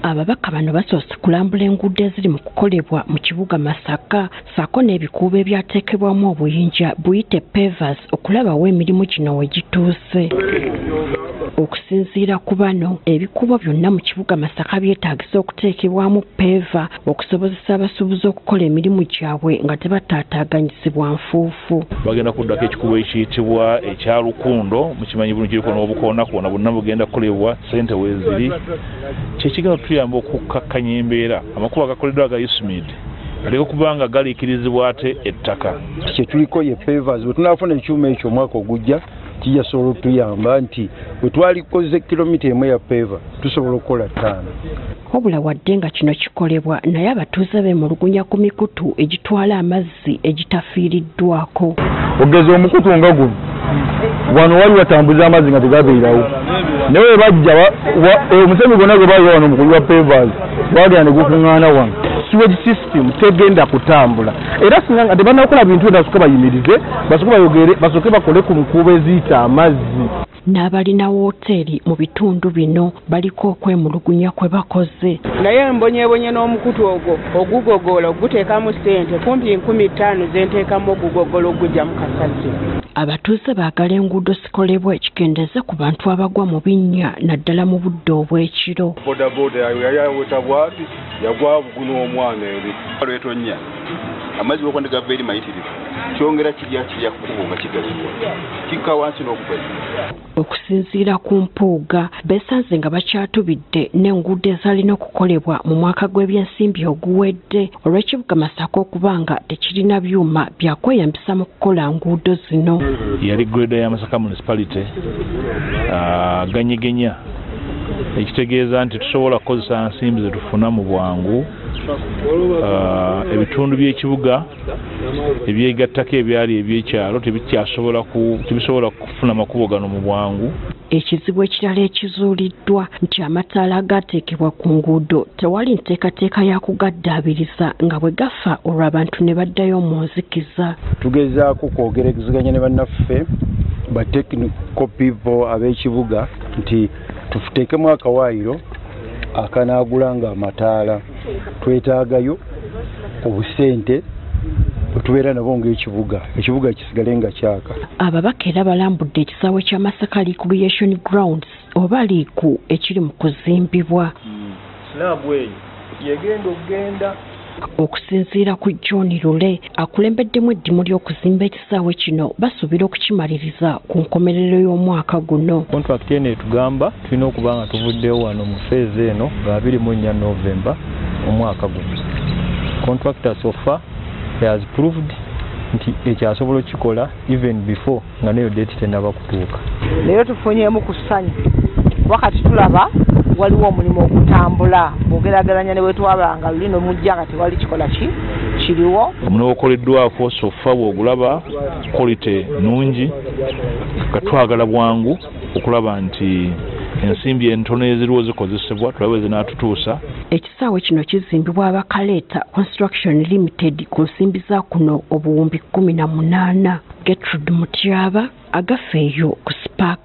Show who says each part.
Speaker 1: Ababaka bano basoose kulambula enguudo eziri mu kukolebwa mu kibuga Masaka ssaako n'ebikuubo ebyateekebwamu obuyinja buyite pavers okulabawo emirimu gino we gituuse. Okusinziira ku bano, ebikuubo byonna mu kibuga Masaka byetaagisa okuteekebwamu peva okusobozesa abasuubuzi okukola emirimu gyabwe nga tebataataaganyizibwa nfuufu.
Speaker 2: Bagenda kuddako ekikuubo ekiyitibwa ekya Lukundo, mukimanyi bulungi kiriko n'obukoona kwonna bwonna bugenda kukolebwa ssente weeziri. Kyekigenda tuyamba okukkakkanya embeera amakubo agakoleddwa aga USMID aleka okubanga galiikirizibwa ate ettaka.
Speaker 3: Kye tuliko ye pavers bwe tunaafuna ekyuma ekyo omwaka ogujja kijja sobola okutuyamba nti bwe twalikoze kilomita emu ya peva tusobola okukola 5.
Speaker 1: Wabula wadde nga kino kikolebwa naye abatuuze beemulugunya ku mikutu egitwala amazzi egitafiiriddwako.
Speaker 4: Ogeza omukutu nga guno wano wali watambuza amazzi nga tegabeerawo naye we bajja omusenyu gwonna gwe bayiwa wano omukulu wa pavers gwagenda ne gukuŋŋaana wano. Sewage system tegenda kutambula era singa nga tebanakola bintu basooke bayimirize basooke bakole ku nkuubo eziyita amazzi.
Speaker 1: N'abalina wooteeri mu bitundu bino baliko okwemulugunya kwe bakoze.
Speaker 5: Naye mbonyeebonye n'omukutu ogwo ogugogoola oguteekamu ssente kumpi 15,000 zenteekamu ogugogoola ogujja mu kasasiro.
Speaker 1: Abatuuze baagala enguudo zikolebwa ekikendeeze ku bantu abagwa mu binnya naddala mu budde obw'ekiro.
Speaker 6: Bodaboda yali aweta bwati yagwa buguno omwana eri lwetonnya amazzi bw'okwandi gava eri mayitirivu kyongera kirya kukuba nga kigazibwa kikka wansi n'okupeza.
Speaker 1: Okusinziira ku mpuuga beesanze nga bakyatubidde n'enguudo ezalina okukolebwa mu mwaka gw'ebyensimbi oguwedde olw'ekibuga Masaka okuba nga tekirina byuma byakweyambisa mu kukola nguudo zino.
Speaker 2: Yali grade ya Masaka municipality ganyegenya ekitegeeza nti tusobola kukozesa nsimbi ze tufuna mu bwangu. Ebitundu by'ekibuga ebyegattako ebyali ebyekyalo tebisobola kufuna makubo gano mu bwangu.
Speaker 1: Ekizibu ekirala ekizuuliddwa nti amataala agaateekebwa ku nguudo tewali nteekateeka ya kugaddaabiriza nga bwe gafa olwo abantu ne baddayo mu nzikiza.
Speaker 3: Tugezaako kwogerezeganya ne bannaffe ba technical people ab'ekibuga nti tuteekemu akawaayiro akanaagulanga amataala. Twetaagayo obusente tubeera nabo ng'ekibuga kisigale nga kyaka.
Speaker 1: Ababaka era balambudde ekisaawe kya Masaka Recreation Grounds oba liiku ekiri mu kuzimbibwa. Okusinziira ku John Lule akulembeddemu eddimu ly'okuzimba ekisaawe kino basuubira okukimaliriza ku nkomerero y'omwaka guno.
Speaker 4: Contract eno etugamba tulina okuba nga tuvuddeyo wano mu feezi eno nga 24 November omwaka guno. Contractor so far has proved nti ekyasobola okikola even before nga neyo date tennaba kutuuka.
Speaker 5: Leero tufunyeemu ku ssanyu wakati tulaba waliwo omulimu okutambula bw'ogeraageranya ne bwe twabanga luli n'omujja nga tewali kikola kiriwo.
Speaker 2: Omulimu ogukoleddwako sofa bw'ogulaba quality nnungi nga twagala bwangu okulaba nti ensimbi entono eziriwo zikozesebwa tulabe zinaatutuusa.
Speaker 1: Ekisaawe kino kizimbibwa Abakaleeta Construction Limited ku nsimbi za kuno obuwumbi 18. Gertrude Mutyaba agafeeyo ku Spark.